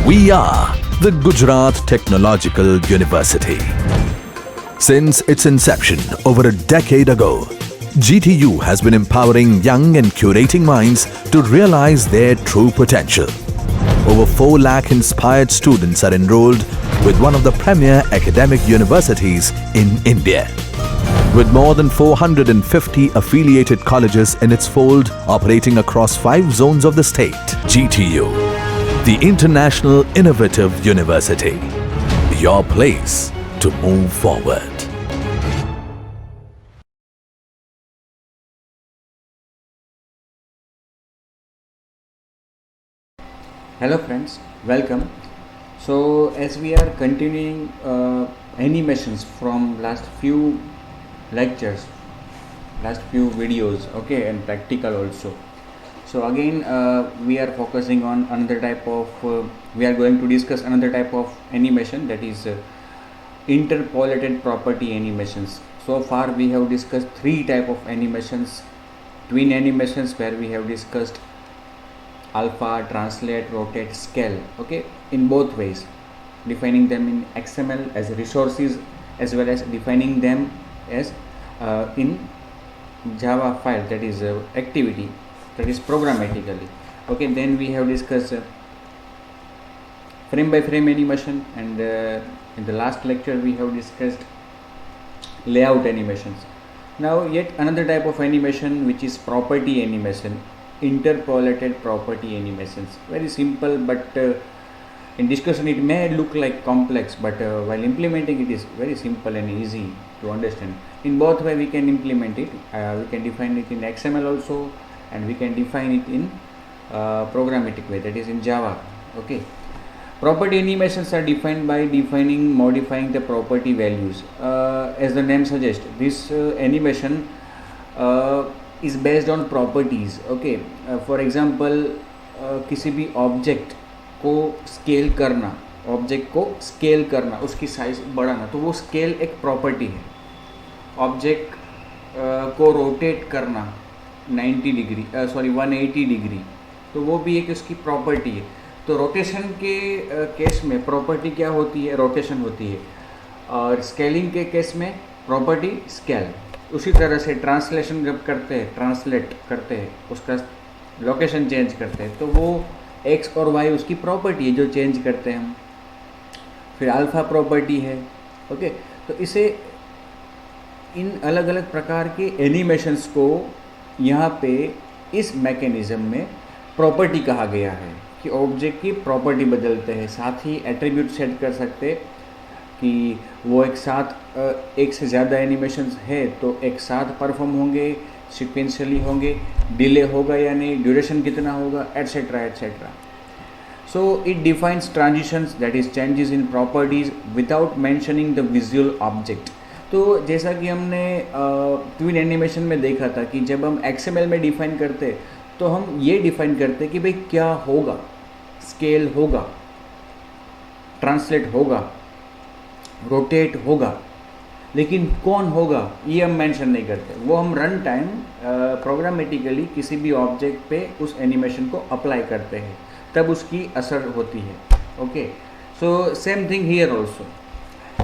We are the Gujarat Technological University. Since its inception over a decade ago, GTU has been empowering young and curating minds to realize their true potential. Over 4 lakh inspired students are enrolled with one of the premier academic universities in India. With more than 450 affiliated colleges in its fold operating across 5 zones of the state, GTU, the International Innovative University, your place to move forward. Hello friends, welcome. So as we are continuing animations from last few lectures, last few videos, okay, and practical also. So again we are focusing on another type of, we are going to discuss another type of animation, that is interpolated property animations. So far we have discussed 3 type of animations: twin animations, where we have discussed alpha, translate, rotate, scale, okay, in both ways, defining them in XML as resources as well as defining them as in Java file, that is activity, that is programmatically, okay. Then we have discussed frame by frame animation, and in the last lecture we have discussed layout animations. Now yet another type of animation, which is property animation, interpolated property animations. Very simple, but in discussion it may look like complex, but while implementing it is very simple and easy to understand. In both way we can implement it. We can define it in XML also, and we can define it in programmatic way, that is in Java, okay. Property animations are defined by modifying the property values. As the name suggests, this animation is based on properties, okay. For example, किसी भी object को scale करना, उसकी size बढ़ाना, तो वो scale एक property है. ऑब्जेक्ट को रोटेट करना 180 डिग्री, तो वो भी एक उसकी प्रॉपर्टी है. तो रोटेशन के केस में प्रॉपर्टी क्या होती है? रोटेशन होती है. और स्केलिंग के केस में प्रॉपर्टी स्केल. उसी तरह से ट्रांसलेट करते हैं, उसका लोकेशन चेंज करते हैं, तो वो एक्स और वाई उसकी प्रॉपर्टी है जो चेंज करते हैं हम. फिर अल्फा प्रॉपर्टी है, ओके. तो इसे इन अलग अलग प्रकार के एनिमेशंस को यहाँ पे इस मैकेनिज्म में प्रॉपर्टी कहा गया है कि ऑब्जेक्ट की प्रॉपर्टी बदलते हैं. साथ ही एट्रीब्यूट सेट कर सकते हैं कि वो एक साथ एक से ज़्यादा एनिमेशंस है तो एक साथ परफॉर्म होंगे, सिक्वेंशियली होंगे, डिले होगा या नहीं, ड्यूरेशन कितना होगा, etcetera etcetera. So it defines transitions, that is changes in properties without mentioning the visual object. तो जैसा कि हमने ट्विन एनिमेशन में देखा था कि जब हम XML में डिफाइन करते तो हम ये डिफाइन करते कि भाई क्या होगा, स्केल होगा, ट्रांसलेट होगा, रोटेट होगा, लेकिन कौन होगा ये हम मेंशन नहीं करते. वो हम रन टाइम प्रोग्रामेटिकली किसी भी ऑब्जेक्ट पे उस एनिमेशन को अप्लाई करते हैं, तब उसकी असर होती है, okay. So same thing here also,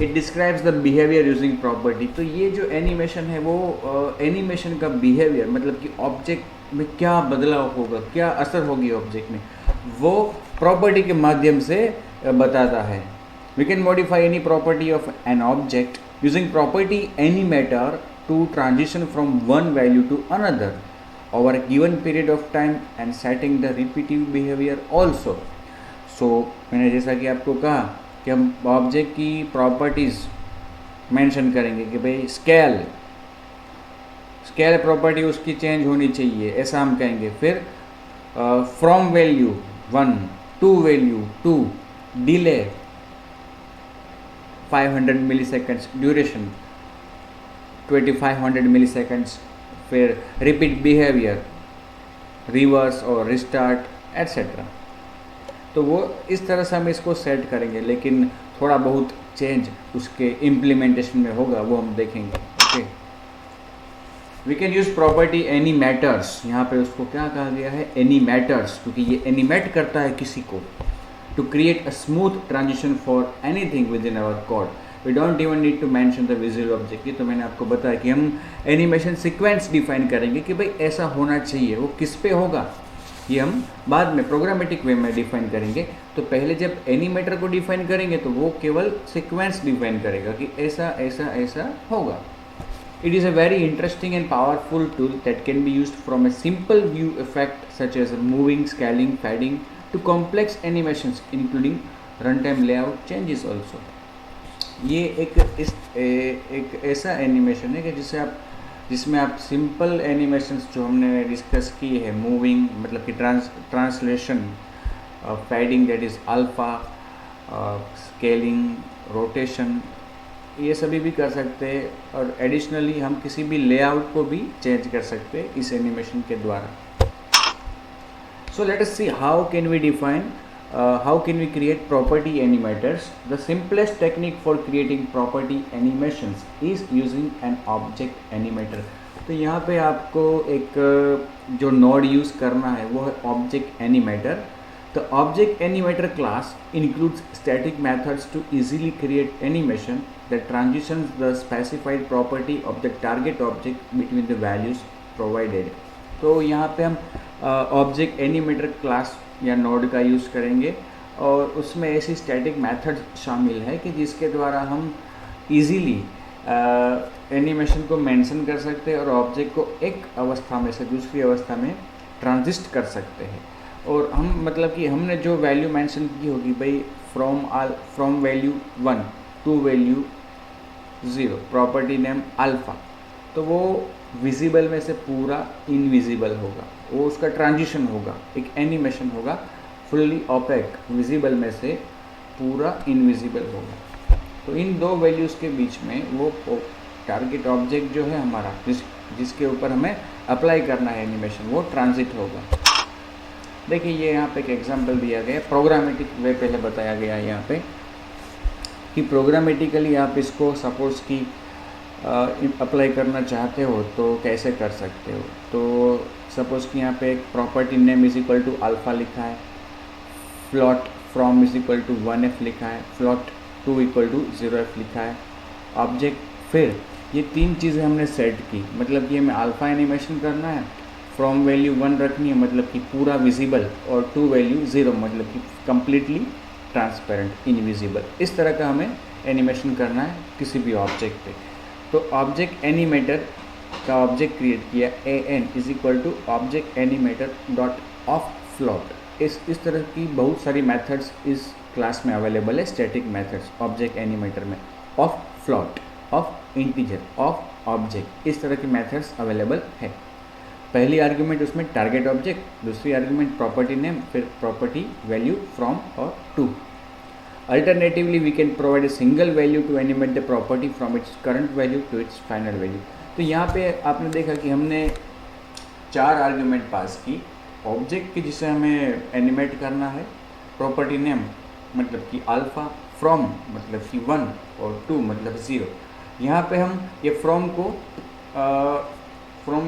it describes the behaviour using property. तो ये जो एनिमेशन है वो एनिमेशन का बिहेवियर, मतलब कि ऑब्जेक्ट में क्या बदलाव होगा, क्या असर होगी ऑब्जेक्ट में, वो प्रॉपर्टी के माध्यम से बताता है. We can modify any property of an object using property animator to transition from one value to another over a given period of time and setting the repetitive behavior also. So मैंने जैसा कि आपको कहा कि हम object की properties mention करेंगे कि भाई स्केल प्रॉपर्टी उसकी चेंज होनी चाहिए, ऐसा हम कहेंगे. फिर from value 1 to value 2, delay 500 milliseconds, duration 2500 milliseconds. फिर रिपीट बिहेवियर, रिवर्स और रिस्टार्ट एट्सेट्रा. तो वो इस तरह से हम इसको सेट करेंगे, लेकिन थोड़ा बहुत चेंज उसके इम्प्लीमेंटेशन में होगा, वो हम देखेंगे, okay. We can use property any matters. यहाँ पे उसको क्या कहा गया है? एनी मैटर्स, क्योंकि ये एनिमेट करता है किसी को. to create a smooth transition for anything within our code. We don't even need to mention the visual object. ये तो मैंने आपको बताया कि हम एनिमेशन सीक्वेंस डिफाइन करेंगे कि भाई ऐसा होना चाहिए, वो किस पे होगा ये हम बाद में प्रोग्रामेटिक वे में डिफाइन करेंगे. तो पहले जब एनिमेटर को डिफाइन करेंगे तो वो केवल सीक्वेंस डिफाइन करेगा कि ऐसा ऐसा ऐसा होगा. It is a very interesting and powerful tool that can be used from a simple view effect such as moving, scaling, fading to complex animations including runtime layout changes also. ये एक ऐसा animation है कि जिसमें आप simple animations जो हमने discuss की है, मूविंग मतलब कि translation, fading that is alpha, scaling, rotation, ये सभी भी कर सकते हैं. और एडिशनली हम किसी भी लेआउट को भी चेंज कर सकते हैं इस एनिमेशन के द्वारा. So let us see how can we define, how can we create property animators. The simplest technique for creating property animations is using an object animator. तो यहाँ पे आपको एक जो नोड यूज़ करना है वो है object animator. The object animator class includes static methods to easily create animation that transitions the specified property of the target object between the values provided. तो यहाँ पे हम ऑब्जेक्ट एनिमेटर क्लास या node का यूज़ करेंगे और उसमें ऐसी स्टैटिक मेथड शामिल है कि जिसके द्वारा हम इजीली एनिमेशन को मेंशन कर सकते हैं और ऑब्जेक्ट को एक अवस्था में से दूसरी अवस्था में ट्रांजिस्ट कर सकते हैं. और हम मतलब कि हमने जो वैल्यू मेंशन की होगी भाई from value 1 to value 0, property name alpha, तो वो विजिबल में से पूरा इनविजिबल होगा, वो उसका ट्रांजिशन होगा, एक एनिमेशन होगा फुल्ली ओपेक, विजिबल में से पूरा इनविजिबल होगा. तो इन दो वैल्यूज़ के बीच में वो टारगेट ऑब्जेक्ट जो है हमारा जिसके ऊपर हमें अप्लाई करना है एनिमेशन, वो ट्रांजिट होगा. देखिए ये यहाँ पे एक एग्जांपल दिया गया है, प्रोग्रामेटिक वे पहले बताया गया है यहाँ पे कि प्रोग्रामेटिकली आप इसको सपोज की अप्लाई करना चाहते हो तो कैसे कर सकते हो. तो सपोज कि यहाँ पे एक property name is equal to alpha लिखा है, float from is equal to 1f लिखा है, फ्लॉट 2 इक्वल टू 0f लिखा है, ऑब्जेक्ट. फिर ये तीन चीज़ें हमने सेट की, मतलब कि हमें अल्फ़ा एनिमेशन करना है, फ्रॉम वैल्यू 1 रखनी है मतलब कि पूरा विजिबल, और 2 वैल्यू 0 मतलब कि कम्प्लीटली ट्रांसपेरेंट इनविजिबल. इस तरह का हमें एनिमेशन करना है किसी भी ऑब्जेक्ट पे. तो ऑब्जेक्ट एनिमेटर का ऑब्जेक्ट क्रिएट किया, an is equal to object animator dot of float. इस तरह की बहुत सारी मेथड्स इस क्लास में अवेलेबल है, स्टैटिक मेथड्स ऑब्जेक्ट एनिमेटर में. Of float, of integer, of object, इस तरह की मेथड्स अवेलेबल है. पहली आर्ग्यूमेंट उसमें टारगेट ऑब्जेक्ट, दूसरी आर्ग्यूमेंट प्रॉपर्टी नेम, फिर प्रॉपर्टी वैल्यू फ्रॉम और to. Alternatively we can provide a single value to animate the property from its current value to its final value. तो यहाँ पे आपने देखा कि हमने 4 आर्ग्यूमेंट पास की ऑब्जेक्ट की जिसे हमें एनिमेट करना है, प्रॉपर्टी नेम मतलब कि अल्फ़ा, फ्रॉम मतलब कि 1 और 2 मतलब 0. यहाँ पे हम ये फ्रॉम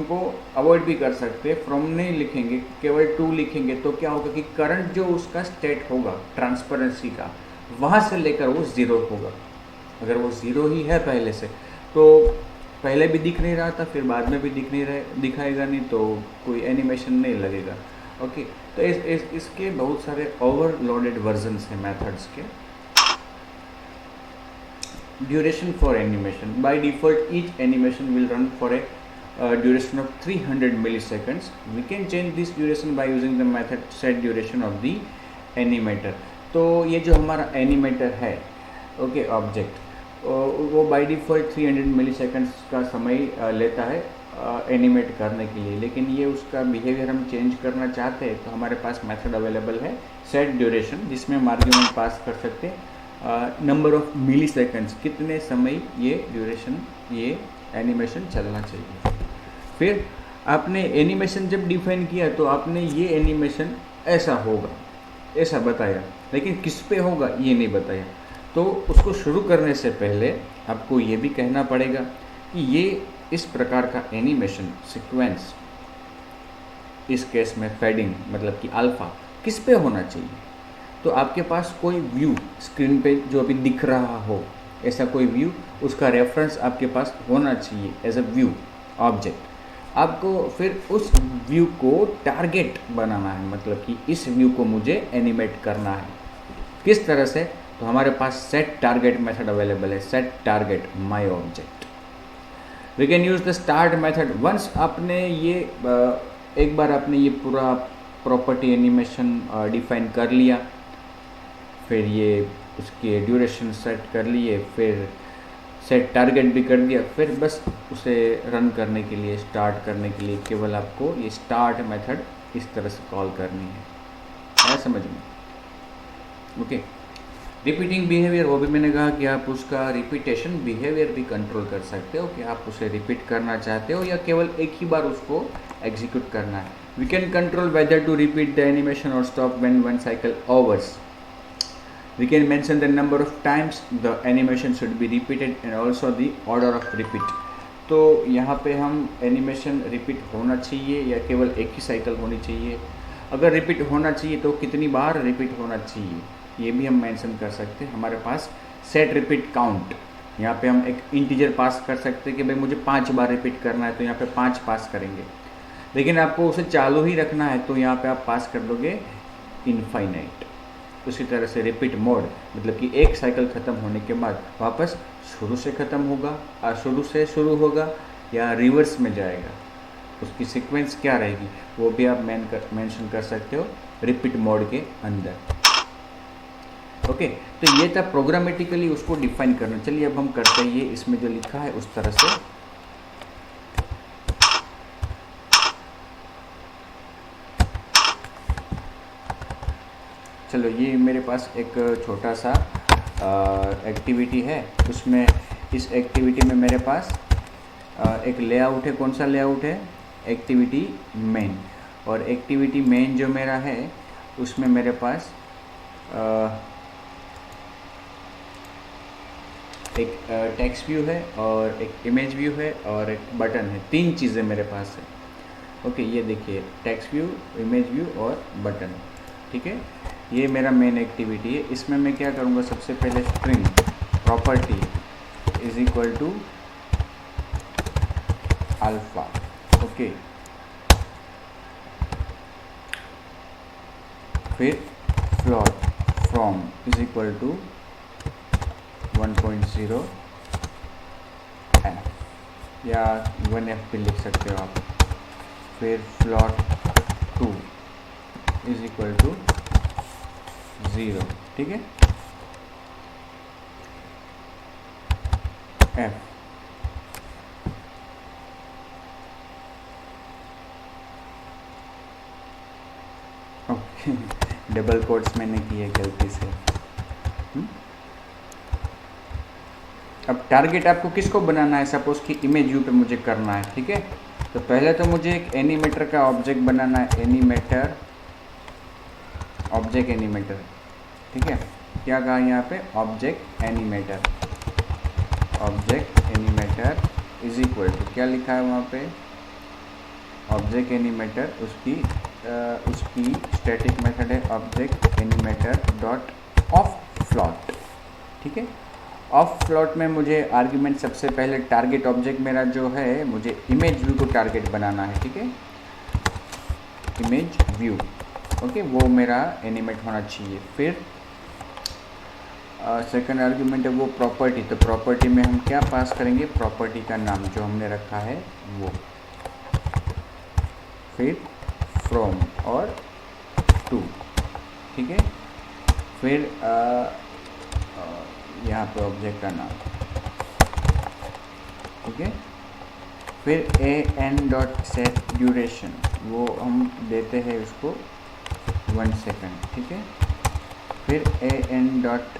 को अवॉइड भी कर सकते हैं, फ्रॉम नहीं लिखेंगे, केवल 2 लिखेंगे तो क्या होगा कि करंट जो उसका स्टेट होगा ट्रांसपेरेंसी का, वहाँ से लेकर वो 0 होगा. अगर वो 0 ही है पहले से तो पहले भी दिख नहीं रहा था, फिर बाद में भी दिखाएगा नहीं, तो कोई एनिमेशन नहीं लगेगा. ओके, तो इसके बहुत सारे ओवरलोडेड वर्जन्स हैं मेथड्स के. Duration for animation, by default each animation will run for a duration of 300 milliseconds. We can change this duration by using the method set duration of the animator. तो ये जो हमारा animator है, okay, object, वो by default 300 milliseconds का समय लेता है एनिमेट करने के लिए. लेकिन ये उसका बिहेवियर हम चेंज करना चाहते हैं तो हमारे पास मेथड अवेलेबल है सेट ड्यूरेशन, जिसमें हम आर्ग्यूमेंट पास कर सकते हैं नंबर ऑफ मिलीसेकंड्स, कितने समय ये ड्यूरेशन, ये एनिमेशन चलना चाहिए. फिर आपने एनिमेशन जब डिफाइन किया तो आपने ये एनिमेशन ऐसा होगा ऐसा बताया, लेकिन किस पे होगा ये नहीं बताया. तो उसको शुरू करने से पहले आपको ये भी कहना पड़ेगा कि ये इस प्रकार का एनिमेशन सीक्वेंस, इस केस में फेडिंग मतलब कि अल्फ़ा, किस पे होना चाहिए. तो आपके पास कोई व्यू स्क्रीन पे जो अभी दिख रहा हो, ऐसा कोई व्यू, उसका रेफरेंस आपके पास होना चाहिए एज अ व्यू ऑब्जेक्ट। आपको फिर उस व्यू को टारगेट बनाना है, मतलब कि इस व्यू को मुझे एनिमेट करना है। किस तरह से? तो हमारे पास सेट टारगेट मेथड अवेलेबल है, set target my object. We can use the start method. Once आपने ये एक बार आपने ये पूरा प्रॉपर्टी एनिमेशन डिफाइन कर लिया, फिर ये उसके ड्यूरेशन सेट कर लिए, फिर सेट टारगेट भी कर दिया, फिर बस उसे रन करने के लिए, स्टार्ट करने के लिए केवल आपको ये स्टार्ट मेथड इस तरह से कॉल करनी है समझ में? ओके। रिपीटिंग बिहेवियर, वो भी मैंने कहा कि आप उसका रिपीटेशन बिहेवियर भी कंट्रोल कर सकते हो कि आप उसे रिपीट करना चाहते हो या केवल एक ही बार उसको एग्जीक्यूट करना है। We can control whether to repeat the animation और stop when one cycle overs. We can mention the number of times the animation should be repeated and also the order of repeat. तो यहाँ पे हम animation repeat होना चाहिए या केवल एक ही साइकिल होनी चाहिए। अगर रिपीट होना चाहिए तो कितनी बार रिपीट होना चाहिए ये भी हम मेंशन कर सकते हैं। हमारे पास सेट रिपीट काउंट, यहाँ पे हम एक इंटीजर पास कर सकते हैं कि भाई मुझे 5 बार रिपीट करना है, तो यहाँ पे 5 पास करेंगे। लेकिन आपको उसे चालू ही रखना है तो यहाँ पे आप पास कर दोगे इनफाइनाइट। उसी तरह से रिपीट मोड, मतलब कि एक साइकिल ख़त्म होने के बाद वापस शुरू से ख़त्म होगा और शुरू से शुरू होगा या रिवर्स में जाएगा, उसकी सीक्वेंस क्या रहेगी वो भी आप मेंशन कर सकते हो रिपीट मोड के अंदर। ओके, तो ये था प्रोग्रामेटिकली उसको डिफाइन करना। चलिए अब हम करते हैं ये इसमें जो लिखा है उस तरह से। चलो, ये मेरे पास एक छोटा सा एक्टिविटी है। उसमें इस एक्टिविटी में मेरे पास एक लेआउट है। कौन सा लेआउट है? Activity main. और एक्टिविटी मेन जो मेरा है उसमें मेरे पास एक टेक्स्ट व्यू है और एक इमेज व्यू है और एक बटन है। 3 चीज़ें मेरे पास है। ओके, ये देखिए, टेक्स्ट व्यू, इमेज व्यू और बटन। ठीक है, ये मेरा मेन एक्टिविटी है। इसमें मैं क्या करूँगा, सबसे पहले string property is equal to alpha. Okay, फिर float from is equal to 1.0 F या 1F भी लिख सकते हो आप। फिर फ्लोट 2 इज इक्वल टू 0। ठीक है, एफ। ओके, डबल कोट्स मैंने किए गलती से। अब टारगेट आपको किसको बनाना है? सपोज कि इमेज व्यू पे मुझे करना है। ठीक है, तो पहले तो मुझे एक एनिमेटर का ऑब्जेक्ट बनाना है। Animator, object animator. ठीक है, क्या कहा यहाँ पे? Object animator. Object animator is equal to, क्या लिखा है वहाँ पे? ऑब्जेक्ट एनिमेटर, उसकी स्टैटिक मेथड है object animator dot of float. ठीक है, ऑफ फ्लोट में मुझे आर्ग्यूमेंट सबसे पहले टारगेट ऑब्जेक्ट मेरा जो है, मुझे इमेज व्यू को टारगेट बनाना है। ठीक है, इमेज व्यू। ओके, वो मेरा एनिमेट होना चाहिए। फिर सेकंड आर्ग्यूमेंट है वो प्रॉपर्टी। तो प्रॉपर्टी में हम क्या पास करेंगे? प्रॉपर्टी का नाम जो हमने रखा है वो। फिर फ्रॉम और टू। ठीक है, फिर यहाँ पे ऑब्जेक्ट का नाम। ठीक है, फिर एन डॉट सेट ड्यूरेशन, वो हम देते हैं उसको 1 सेकेंड। ठीक है, फिर an dot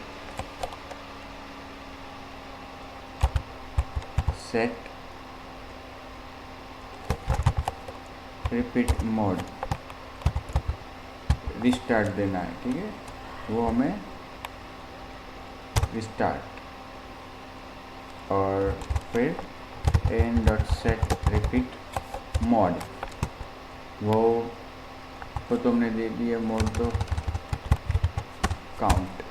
set repeat mode, restart देना है। ठीक है, वो हमें रिस्टार्ट। और फिर an dot set repeat mode, वो तो तुमने दे दिया मोड। तो काउंट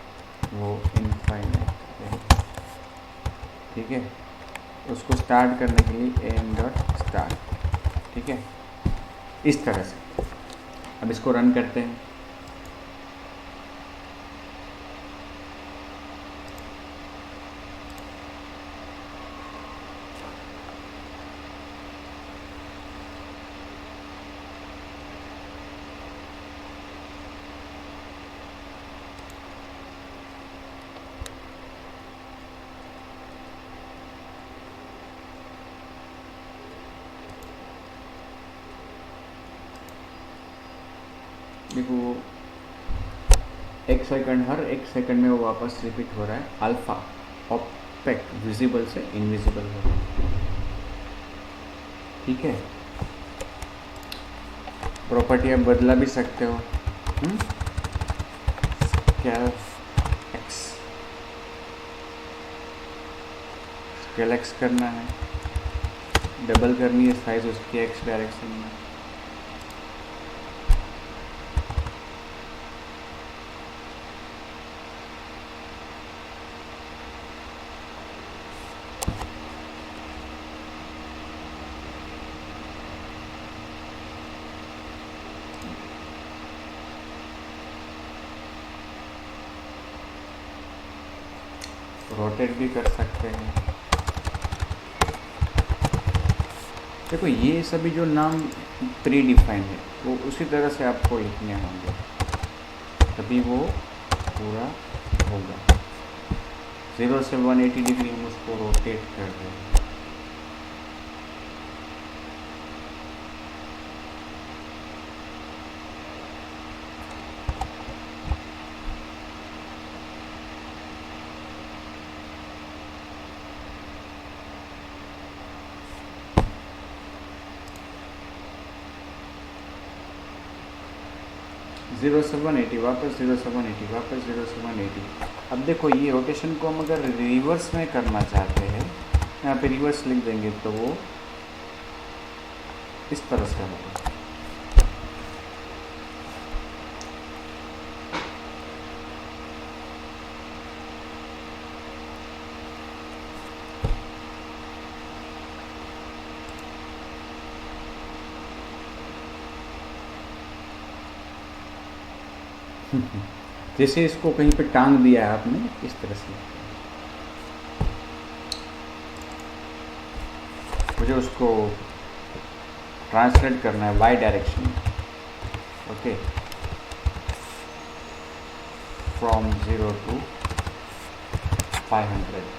वो इनफाइनाइट है, ठीक है। उसको स्टार्ट करने के लिए एम डॉट स्टार्ट, ठीक है, इस तरह से। अब इसको रन करते हैं। देखो एक सेकंड, हर एक सेकंड में वो वापस रिपीट हो रहा है। अल्फा ऑपेक, विजिबल से इनविजिबल हो रहा है, ठीक है। प्रॉपर्टी आप बदला भी सकते हो। स्केल एक्स करना है, डबल करनी है साइज उसकी एक्स डायरेक्शन में। रोटेट भी कर सकते हैं। देखो ये सभी जो नाम प्री डिफाइंड है वो उसी तरह से आपको लिखने होंगे, तभी वो पूरा होगा। 0 से 180 डिग्री हम उसको रोटेट कर रहे हैं। जीरो से 180 वापस, 0 से 180 वापस, 0 से 180। अब देखो ये रोटेशन को हम अगर रिवर्स में करना चाहते हैं, यहाँ पे रिवर्स लिख देंगे तो वो इस तरह से होगा। जैसे इसको कहीं पे टांग दिया है आपने, इस तरह से मुझे उसको ट्रांसलेट करना है वाई डायरेक्शन में। Okay, from 0 to 500।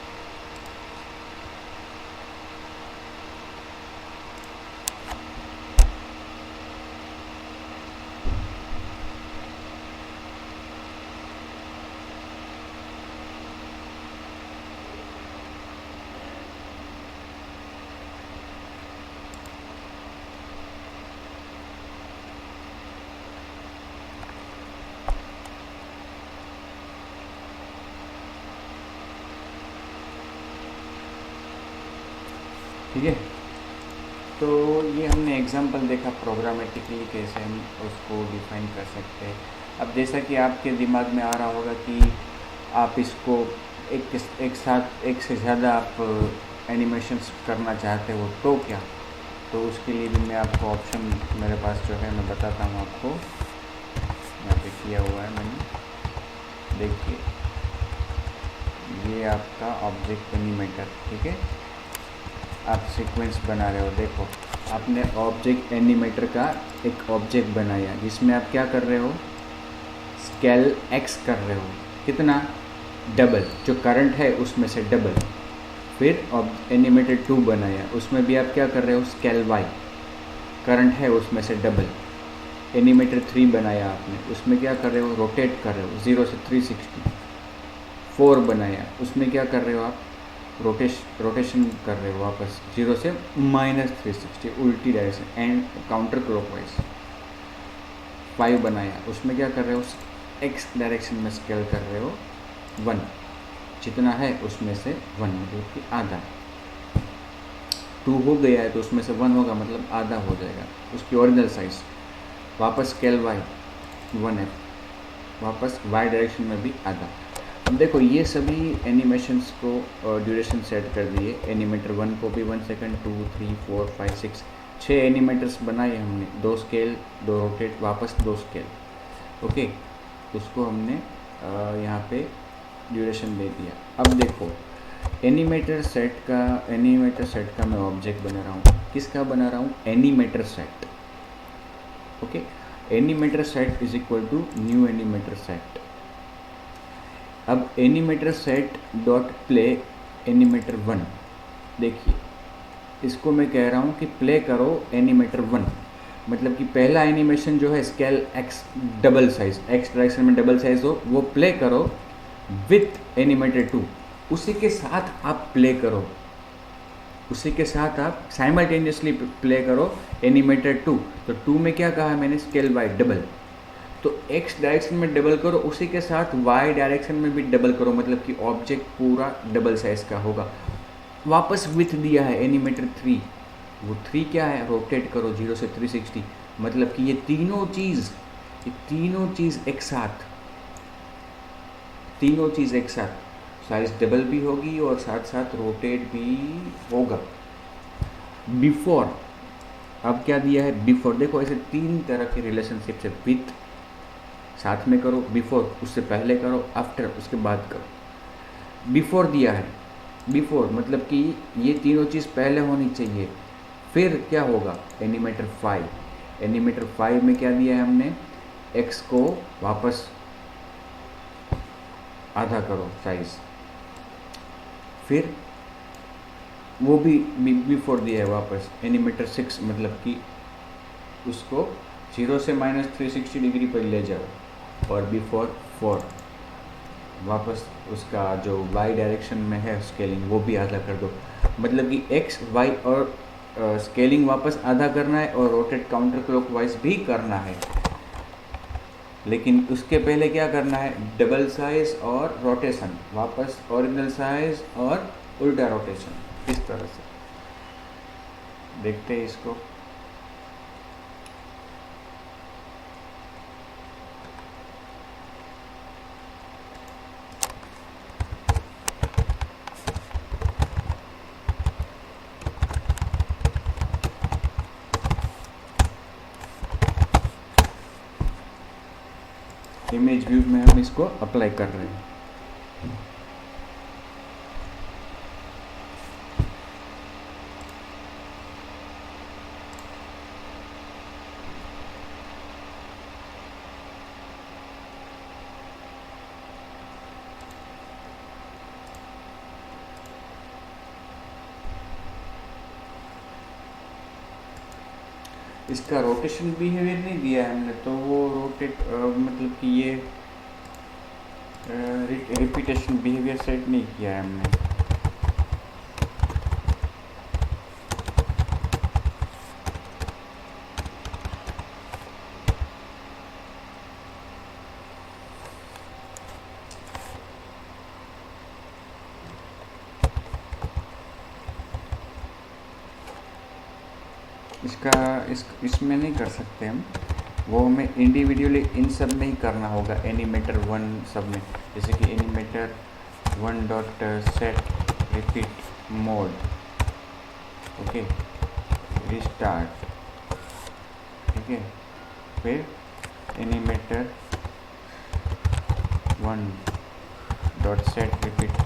ठीक है, तो ये हमने एग्जांपल देखा प्रोग्रामेटिकली कैसे हम उसको डिफाइन कर सकते हैं। अब जैसा कि आपके दिमाग में आ रहा होगा कि आप इसको एक साथ एक से ज़्यादा आप एनिमेशंस करना चाहते हो तो क्या, तो उसके लिए भी मैं आपको ऑप्शन मेरे पास जो है मैं बताता हूँ आपको। यहाँ पे किया हुआ है मैंने, देखिए ये आपका ऑब्जेक्ट एनिमेटर, ठीक है। आप सीक्वेंस बना रहे हो, देखो आपने ऑब्जेक्ट एनिमेटर का एक ऑब्जेक्ट बनाया जिसमें आप क्या कर रहे हो, स्केल एक्स कर रहे हो, कितना, डबल, जो करंट है उसमें से डबल। फिर एनिमेटर 2 बनाया, उसमें भी आप क्या कर रहे हो, स्केल वाई, करंट है उसमें से डबल। एनिमेटर 3 बनाया आपने, उसमें क्या कर रहे हो, रोटेट कर रहे हो 0 से 360। 4 बनाया, उसमें क्या कर रहे हो आप, रोटेशन कर रहे हो वापस 0 से -360, उल्टी डायरेक्शन एंड काउंटर क्लॉकवाइज। 5 बनाया, उसमें क्या कर रहे हो, एक्स डायरेक्शन में स्केल कर रहे हो 1, जितना है उसमें से 1 मतलब कि आधा। 2 हो गया है तो उसमें से 1 होगा मतलब आधा हो जाएगा उसकी ओरिजिनल साइज। वापस स्केल वाई 1 है, वापस वाई डायरेक्शन में भी आधा। अब देखो ये सभी एनिमेशंस को ड्यूरेशन सेट कर दिए। एनिमेटर 1 को भी 1 सेकंड, 2, 3, 4, 5, 6, 6 एनिमेटर्स बनाए हमने, 2 स्केल, 2 रोटेट, वापस 2 स्केल। ओके, उसको हमने यहाँ पे ड्यूरेशन दे दिया। अब देखो एनिमेटर सेट का मैं ऑब्जेक्ट बना रहा हूँ। किसका बना रहा हूँ? Animator set. Okay, animator set is equal to new animator set. अब animator set dot play animator 1, देखिए इसको मैं कह रहा हूँ कि प्ले करो एनिमेटर 1, मतलब कि पहला एनिमेशन जो है scale x double size, x direction में डबल साइज हो, वो प्ले करो विथ एनिमेटर 2। उसी के साथ आप प्ले करो, उसी के साथ आप साइमल्टेनियसली प्ले करो एनिमेटर 2। तो 2 में क्या कहा मैंने? Scale Y double. तो x डायरेक्शन में डबल करो, उसी के साथ y डायरेक्शन में भी डबल करो, मतलब कि ऑब्जेक्ट पूरा डबल साइज का होगा। वापस विथ दिया है एनिमेटर 3, वो 3 क्या है? रोटेट करो 0 से 360, मतलब कि ये तीनों चीज़ एक साथ, साइज डबल भी होगी और साथ साथ रोटेट भी होगा। बिफोर, अब क्या दिया है? बिफोर। देखो ऐसे 3 तरह के रिलेशनशिप है। विथ साथ में करो, बिफोर उससे पहले करो, आफ्टर उसके बाद करो। बिफोर दिया है, बिफोर मतलब कि ये तीनों चीज़ पहले होनी चाहिए। फिर क्या होगा? एनिमेटर 5, एनिमेटर 5 में क्या दिया है हमने? एक्स को वापस आधा करो साइज, फिर वो भी बिफोर दिया है वापस। एनिमेटर 6 मतलब कि उसको 0 से -360 डिग्री पर ले जाओ, और बिफोर 4 वापस उसका जो वाई डायरेक्शन में है स्केलिंग वो भी आधा कर दो, मतलब कि एक्स वाई और स्केलिंग वापस आधा करना है और रोटेट काउंटर क्लॉकवाइज भी करना है। लेकिन उसके पहले क्या करना है? डबल साइज और रोटेशन, वापस ओरिजिनल साइज और उल्टा रोटेशन। इस तरह से देखते हैं इसको। इमेज व्यू में हम इसको अप्लाई कर रहे हैं। इसका रोटेशन बिहेवियर नहीं दिया है हमने, तो वो रोटेट मतलब कि ये रिपीटेशन बिहेवियर सेट नहीं किया है हमने। इसमें नहीं कर सकते हम, वो हमें इंडिविजुअली इन सब में ही करना होगा। एनिमेटर 1 सब में, जैसे कि animator 1 dot set repeat mode, okay, restart, ठीक है। फिर animator 1 dot set repeat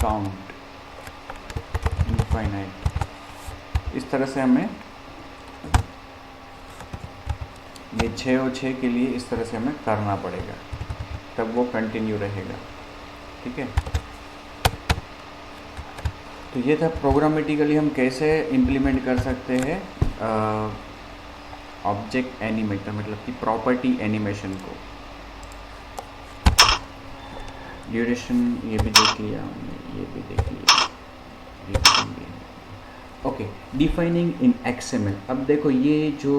count infinite. इस तरह से हमें ये 6 और 6 के लिए इस तरह से हमें करना पड़ेगा, तब वो कंटिन्यू रहेगा, ठीक है। तो ये था प्रोग्रामेटिकली हम कैसे इम्प्लीमेंट कर सकते हैं ऑब्जेक्ट एनिमेटर, मतलब कि प्रॉपर्टी एनिमेशन को। ड्यूरेशन ये भी देख लिया हमने, ये भी देख लिया, ओके। डिफाइनिंग इन XML। अब देखो ये जो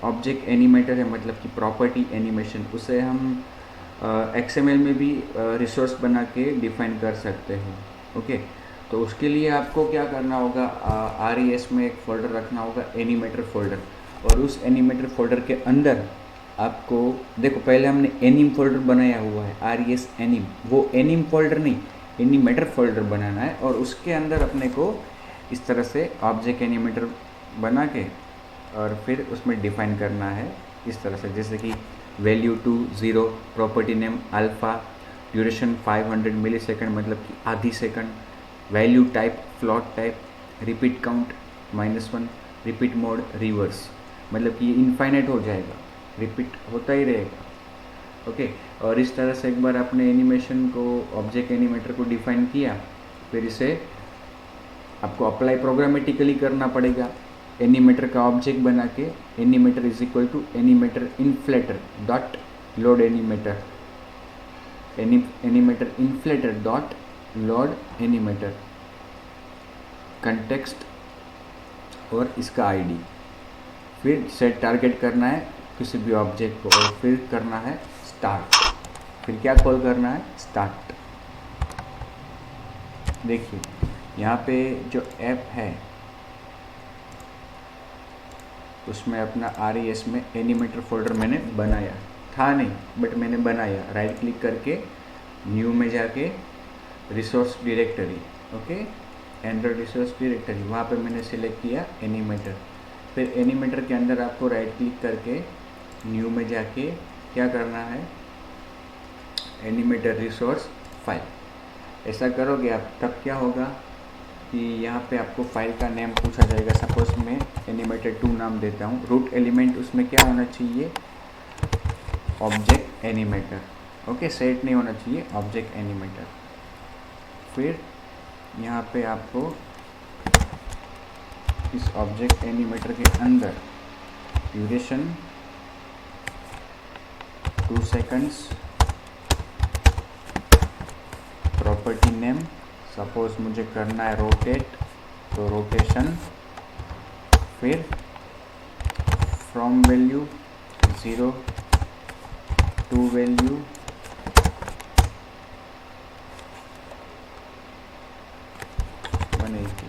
ऑब्जेक्ट एनिमेटर है, मतलब कि प्रॉपर्टी एनिमेशन, उसे हम XML में भी रिसोर्स बना के डिफाइन कर सकते हैं, ओके। तो उसके लिए आपको क्या करना होगा? RES में एक फ़ोल्डर रखना होगा, एनिमेटर फ़ोल्डर, और उस एनिमेटर फ़ोल्डर के अंदर आपको देखो, पहले हमने एनिम फोल्डर बनाया हुआ है, RES एनिम, वो एनिम फोल्डर नहीं, एनिमेटर फोल्डर बनाना है, और उसके अंदर अपने को इस तरह से ऑब्जेक्ट एनिमेटर बना के और फिर उसमें डिफाइन करना है इस तरह से, जैसे कि value to 0, property name alpha, duration 500 millisecond मतलब कि आधी second, value type float type, repeat count -1, repeat mode reverse, मतलब कि ये इनफाइनाइट हो जाएगा, रिपीट होता ही रहेगा। ओके, और इस तरह से एक बार आपने एनिमेशन को, ऑब्जेक्ट एनिमेटर को डिफाइन किया, फिर इसे आपको अप्लाई प्रोग्रामेटिकली करना पड़ेगा। एनिमेटर का ऑब्जेक्ट बना के animator is equal to animator inflater dot load animator, animator inflater dot load animator, context और इसका आईडी, फिर सेट टारगेट करना है किसी भी ऑब्जेक्ट को, और फिर करना है स्टार्ट, फिर क्या कॉल करना है, स्टार्ट। देखिए यहाँ पे जो ऐप है उसमें अपना RES में एनिमेटर फोल्डर मैंने बनाया था नहीं, बट मैंने बनाया, राइट क्लिक करके न्यू में जाके resource directory, okay, Android resource directory, वहाँ पे मैंने सिलेक्ट किया एनिमेटर। फिर एनिमेटर के अंदर आपको राइट क्लिक करके न्यू में जाके क्या करना है, एनिमेटर रिसोर्स फाइल। ऐसा करोगे आप, तब क्या होगा कि यहाँ पे आपको फाइल का नेम पूछा जाएगा। सपोज मैं एनिमेटर 2 नाम देता हूँ, रूट एलिमेंट उसमें क्या होना चाहिए, ऑब्जेक्ट एनिमेटर, ओके, सेट नहीं होना चाहिए, ऑब्जेक्ट एनिमेटर। फिर यहाँ पे आपको इस ऑब्जेक्ट एनिमेटर के अंदर duration 2 seconds, property name, suppose मुझे करना है रोटेट, तो रोटेशन, फिर फ्रॉम वैल्यू 0 टू वैल्यू 180,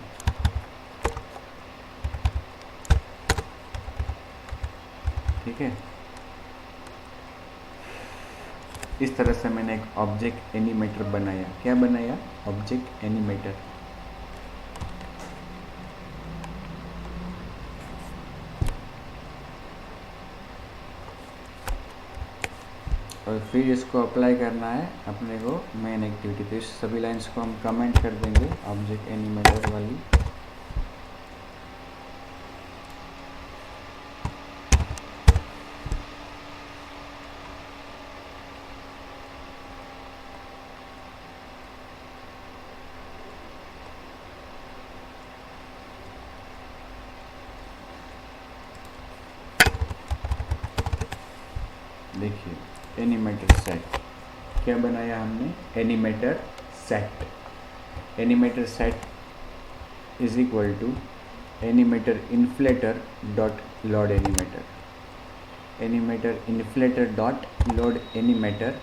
ठीक है। इस तरह से मैंने एक ऑब्जेक्ट एनिमेटर बनाया। क्या बनाया, ऑब्जेक्ट एनिमेटर। और फिर इसको अप्लाई करना है अपने को मेन एक्टिविटी। तो इस सभी लाइंस को हम कमेंट कर देंगे ऑब्जेक्ट एनिमेटर वाली। देखिए एनिमेटर सेट क्या बनाया हमने, animator set. Animator set is equal to animator inflater dot load animator, animator inflater dot load animator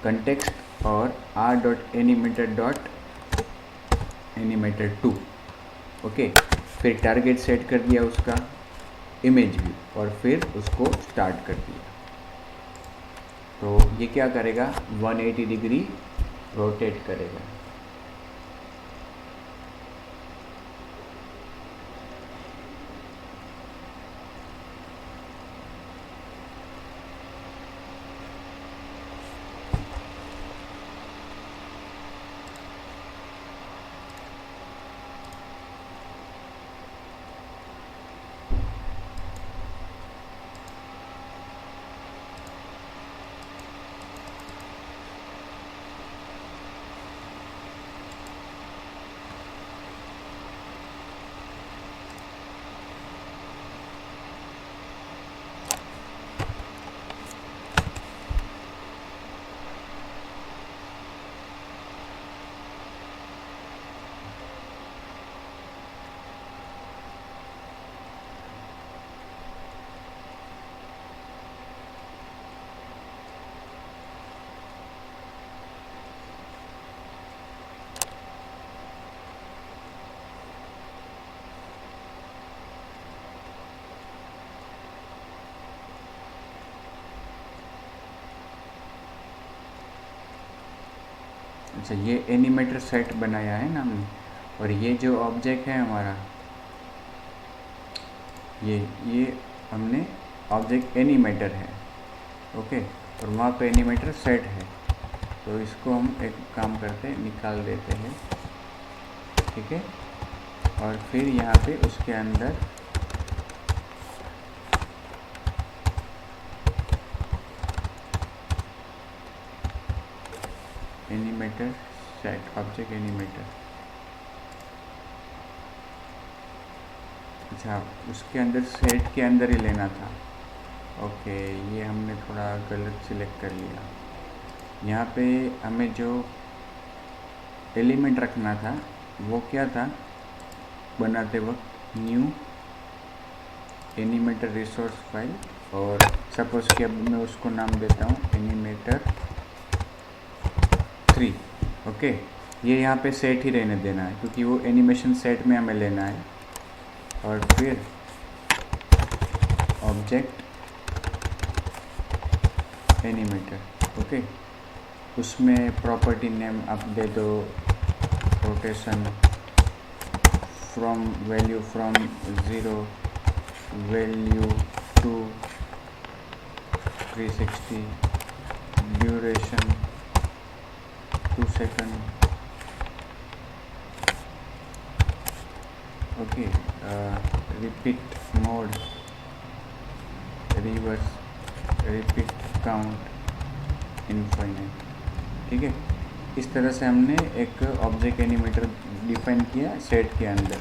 context और r dot animator dot animator 2, okay. फिर टारगेट सेट कर दिया उसका इमेज व्यू, और फिर उसको स्टार्ट कर दिया। तो ये क्या करेगा, 180 डिग्री रोटेट करेगा। अच्छा, ये एनिमेटर सेट बनाया है ना हमने, और ये जो ऑब्जेक्ट है हमारा, ये हमने ऑब्जेक्ट एनिमेटर है, ओके, और वहाँ पे एनिमेटर सेट है। तो इसको हम एक काम करते हैं, निकाल देते हैं, ठीक है। और फिर यहाँ पे उसके अंदर एनिमेटर सेट, ऑब्जेक्ट एनिमेटर, अच्छा उसके अंदर सेट के अंदर ही लेना था, ओके, ये हमने थोड़ा गलत सिलेक्ट कर लिया। यहाँ पे हमें जो एलिमेंट रखना था वो क्या था, बनाते वक्त न्यू एनिमेटर रिसोर्स फाइल, और सपोज कि अब मैं उसको नाम देता हूँ एनिमेटर 3, ओके। ये यहाँ पे सेट ही रहने देना है क्योंकि वो एनिमेशन सेट में हमें लेना है। और फिर ऑब्जेक्ट एनिमेटर, ओके, उसमें प्रॉपर्टी नेम आप दे दो rotation from value from 0 value to 360, duration 2 second, okay, repeat mode, reverse, repeat count, infinite, ठीक है। इस तरह से हमने एक ऑब्जेक्ट एनिमेटर डिफाइन किया सेट के अंदर।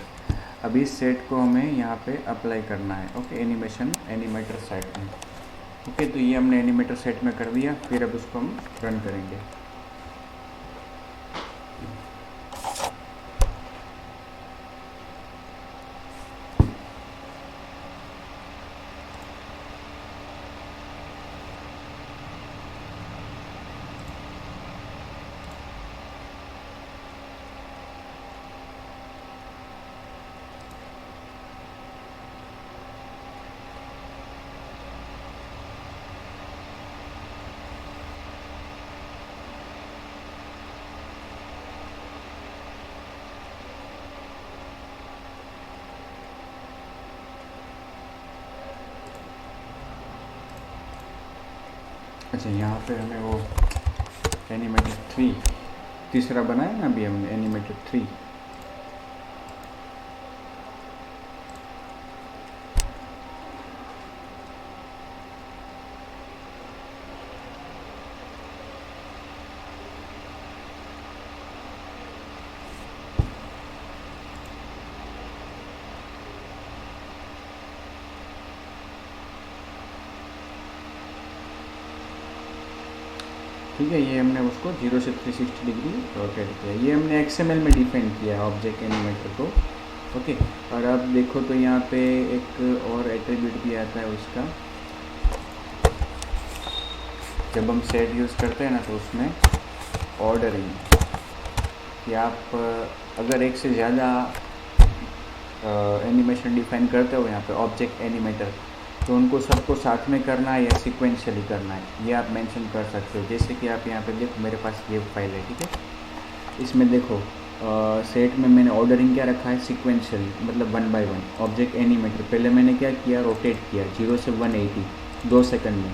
अभी इस सेट को हमें यहाँ पे अप्लाई करना है, ओके, एनिमेटर सेट में, ओके। तो ये हमने एनिमेटर सेट में कर दिया, फिर अब उसको हम रन करेंगे। अच्छा, यहाँ पे हमें वो एनिमेटर 3 तीसरा बनाया ना अभी हमने, एनिमेटर 3, ठीक है। ये हमने उसको 0 से 360 डिग्री रोटेट किया। ये हमने XML में डिफाइन किया ऑब्जेक्ट एनिमेटर को, ओके। और अब देखो तो यहाँ पे एक और एट्रीब्यूट भी आता है उसका, जब हम सेट यूज़ करते हैं ना तो उसमें ऑर्डरिंग, कि आप अगर एक से ज़्यादा एनिमेशन डिफाइन करते हो यहाँ पे ऑब्जेक्ट एनिमेटर, तो उनको सबको साथ में करना है या सीक्वेंशियली करना है, ये आप मेंशन कर सकते हो। जैसे कि आप यहाँ पे देखो, मेरे पास ये फाइल है, ठीक है। इसमें देखो सेट में मैंने ऑर्डरिंग क्या रखा है, सीक्वेंशियली, मतलब 1 बाय 1 ऑब्जेक्ट एनिमेटर। पहले मैंने क्या किया, रोटेट किया 0 से 180 2 सेकंड में।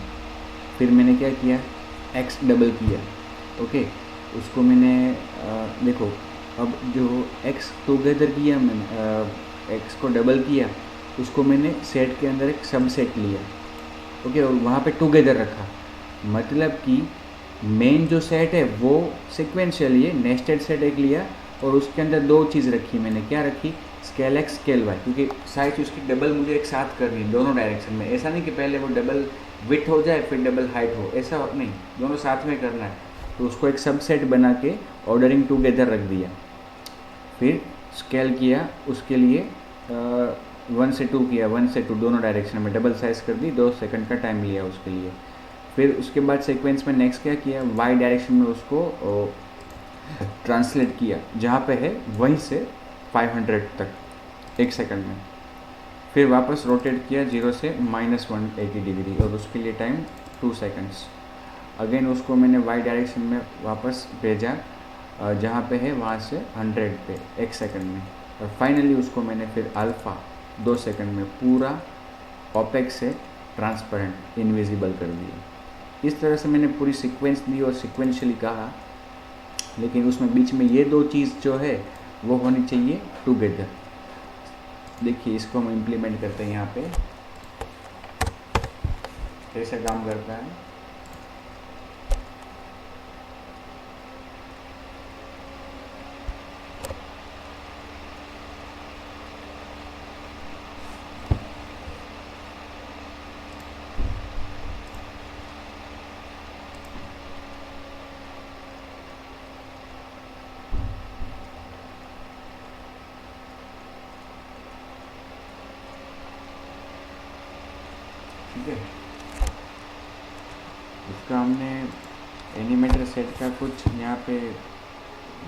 फिर मैंने क्या किया, एक्स डबल किया, ओके। उसको मैंने देखो, अब जो एक्स टुगेदर किया मैंने, एक्स को डबल किया, उसको मैंने सेट के अंदर एक सबसेट लिया, ओके, और वहाँ पे टुगेदर रखा। मतलब कि मेन जो सेट है वो सिक्वेंशियल है, नेस्टेड सेट एक लिया और उसके अंदर दो चीज़ रखी मैंने। क्या रखी, स्केल एक्स स्केल वाई, क्योंकि साइज उसकी डबल मुझे एक साथ करनी है दोनों डायरेक्शन में। ऐसा नहीं कि पहले वो डबल विड्थ हो जाए फिर डबल हाइट हो, ऐसा नहीं, दोनों साथ में करना है। तो उसको एक सबसेट बना के ऑर्डरिंग टुगेदर रख दिया। फिर स्केल किया उसके लिए 1 से 2 किया, 1 से 2 दोनों डायरेक्शन में, डबल साइज़ कर दी, 2 सेकंड का टाइम लिया उसके लिए। फिर उसके बाद सीक्वेंस में नेक्स्ट क्या किया, वाई डायरेक्शन में उसको ट्रांसलेट किया, जहाँ पे है वहीं से 500 तक 1 सेकंड में। फिर वापस रोटेट किया 0 से -180 डिग्री और उसके लिए टाइम 2 सेकंड्स। अगेन उसको मैंने वाई डायरेक्शन में वापस भेजा जहाँ पे है वहाँ से 100 पे 1 सेकंड में, और फाइनली उसको मैंने फिर अल्फ़ा 2 सेकंड में पूरा ओपेक से ट्रांसपेरेंट इनविजिबल कर दिया। इस तरह से मैंने पूरी सीक्वेंस दी और सीक्वेंशियली कहा, लेकिन उसमें बीच में ये 2 चीज़ जो है वो होनी चाहिए टुगेदर। देखिए इसको हम इम्प्लीमेंट करते हैं यहाँ पे, कैसे काम करता है। ठीक है, उसका हमने एनिमेटर सेट का कुछ यहाँ पे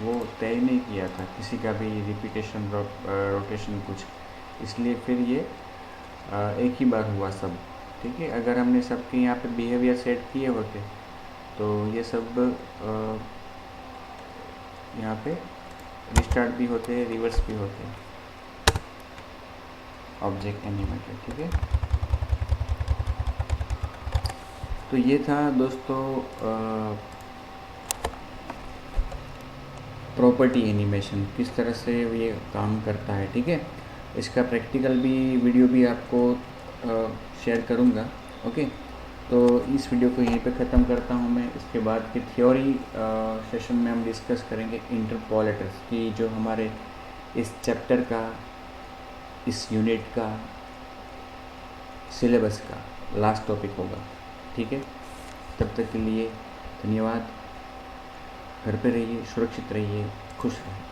वो तय नहीं किया था, किसी का भी रिपीटेशन रोटेशन कुछ, इसलिए फिर ये एक ही बार हुआ सब। ठीक है, अगर हमने सबके यहाँ पे बिहेवियर सेट किए होते तो ये सब यहाँ पे रिस्टार्ट भी होते, रिवर्स भी होते ऑब्जेक्ट एनिमेटर। ठीक है, तो ये था दोस्तों प्रॉपर्टी एनिमेशन, किस तरह से ये काम करता है। ठीक है, इसका प्रैक्टिकल भी वीडियो भी आपको शेयर करूँगा। ओके, तो इस वीडियो को यहीं पे ख़त्म करता हूँ मैं। इसके बाद के थ्योरी सेशन में हम डिस्कस करेंगे इंटरपोलेटर्स की, जो हमारे इस चैप्टर का, इस यूनिट का, सिलेबस का लास्ट टॉपिक होगा। ठीक है, तब तक के लिए धन्यवाद। घर पे रहिए, सुरक्षित रहिए, खुश रहिए।